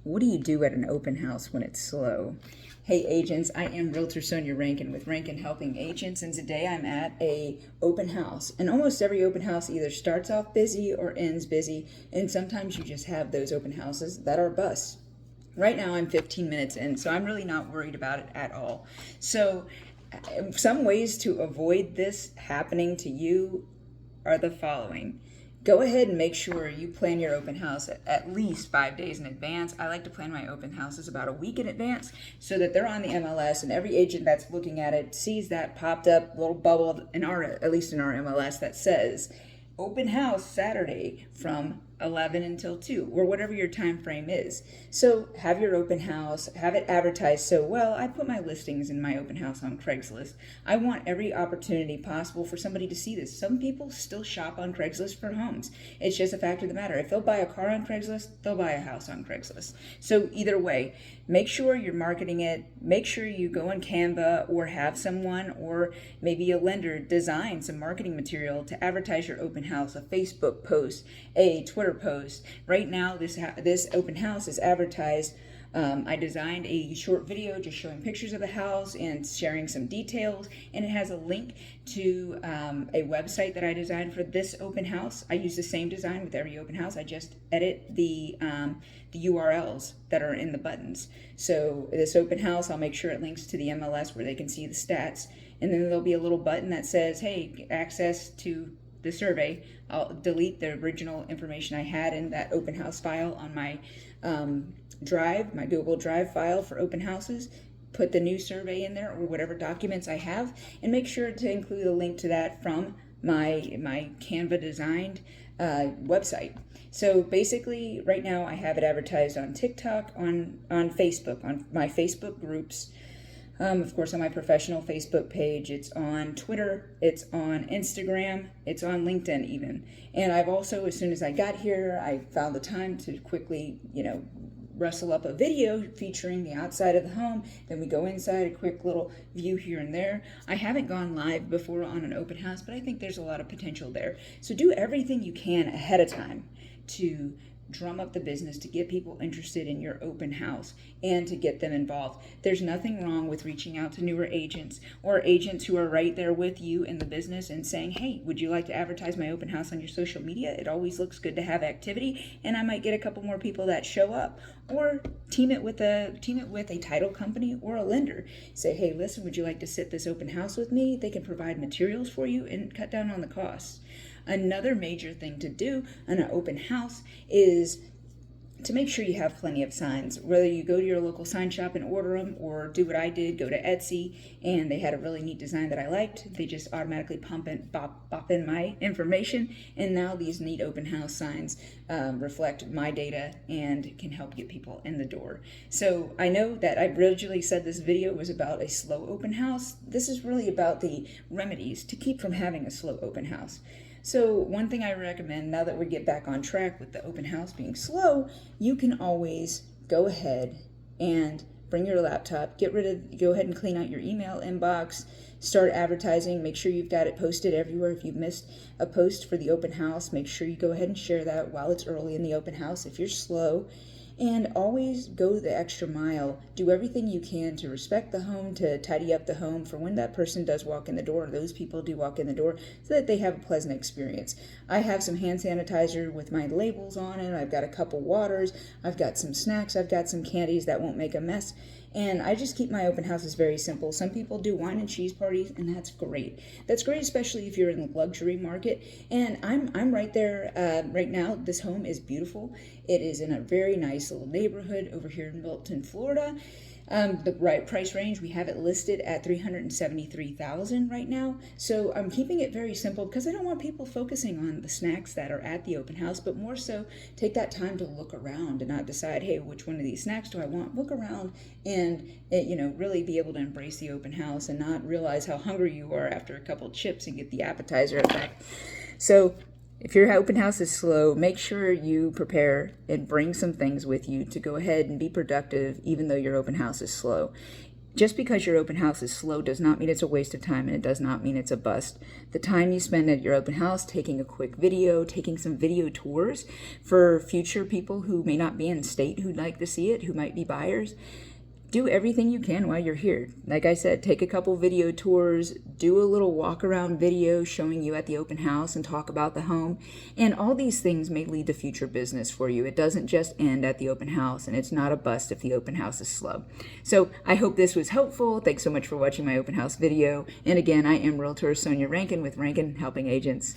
What do you do at an open house when it's slow? Hey agents, I am Realtor Sonja Rankin with Rankin Helping Agents, and today I'm at a open house. And almost every open house either starts off busy or ends busy, and sometimes you just have those open houses that are busts. Right now I'm 15 minutes in, so I'm really not worried about it at all. So some ways to avoid this happening to you are the following. Go ahead and make sure you plan your open house at least 5 days in advance. I like to plan my open houses about a week in advance so that they're on the MLS and every agent that's looking at it sees that popped up little bubble at least in our MLS, that says open house Saturday from 11 until 2, or whatever your time frame is. So have your open house, have it advertised so well. I put my listings in my open house on Craigslist. I want every opportunity possible for somebody to see this. Some people still shop on Craigslist for homes. It's just a fact of the matter. If they'll buy a car on Craigslist, they'll buy a house on Craigslist. So either way, make sure you're marketing it. Make sure you go on Canva or have someone or maybe a lender design some marketing material to advertise your open house, a Facebook post, a Twitter post. Right now, this open house is advertised. I designed a short video just showing pictures of the house and sharing some details, and it has a link to a website that I designed for this open house. I use the same design with every open house. I just edit the URLs that are in the buttons. So this open house, I'll make sure it links to the MLS where they can see the stats, and then there'll be a little button that says, hey, access to the survey. I'll delete the original information I had in that open house file on my drive, my Google Drive file for open houses, put the new survey in there or whatever documents I have, and make sure to include a link to that from my Canva designed website. So basically right now I have it advertised on TikTok, on Facebook, on my Facebook groups. Of course, on my professional Facebook page, it's on Twitter, it's on Instagram, it's on LinkedIn even. And I've also, as soon as I got here, I found the time to quickly, rustle up a video featuring the outside of the home. Then we go inside, a quick little view here and there. I haven't gone live before on an open house, but I think there's a lot of potential there. So do everything you can ahead of time to drum up the business, to get people interested in your open house and to get them involved. There's nothing wrong with reaching out to newer agents or agents who are right there with you in the business and saying, hey, would you like to advertise my open house on your social media? It always looks good to have activity, and I might get a couple more people that show up. Or team it with a title company or a lender. Say, hey, listen, would you like to sit this open house with me? They can provide materials for you and cut down on the costs. Another major thing to do on an open house is to make sure you have plenty of signs. Whether you go to your local sign shop and order them, or do what I did, go to Etsy, and they had a really neat design that I liked. They just automatically bop in my information, and now these neat open house signs reflect my data and can help get people in the door. So I know that I originally said this video was about a slow open house. This is really about the remedies to keep from having a slow open house. So one thing I recommend, now that we get back on track with the open house being slow, you can always go ahead and bring your laptop, go ahead and clean out your email inbox, start advertising, make sure you've got it posted everywhere. If you've missed a post for the open house, make sure you go ahead and share that while it's early in the open house if you're slow. And always go the extra mile. Do everything you can to respect the home, to tidy up the home for when that person does walk in the door, or those people do walk in the door, so that they have a pleasant experience. I have some hand sanitizer with my labels on it. I've got a couple waters. I've got some snacks. I've got some candies that won't make a mess. And I just keep my open houses very simple. Some people do wine and cheese parties, and that's great. That's great, especially if you're in the luxury market. And I'm right there right now. This home is beautiful. It is in a very nice little neighborhood over here in Milton, Florida. The right price range, we have it listed at $373,000 right now. So I'm keeping it very simple because I don't want people focusing on the snacks that are at the open house, but more so take that time to look around and not decide, hey, which one of these snacks do I want? Look around and really be able to embrace the open house and not realize how hungry you are after a couple chips and get the appetizer effect. So if your open house is slow, make sure you prepare and bring some things with you to go ahead and be productive even though your open house is slow. Just because your open house is slow does not mean it's a waste of time, and it does not mean it's a bust. The time you spend at your open house taking a quick video, taking some video tours for future people who may not be in state who'd like to see it, who might be buyers, do everything you can while you're here. Like I said, take a couple video tours, do a little walk around video showing you at the open house and talk about the home. And all these things may lead to future business for you. It doesn't just end at the open house, and it's not a bust if the open house is slow. So I hope this was helpful. Thanks so much for watching my open house video. And again, I am Realtor Sonja Rankin with Rankin Helping Agents.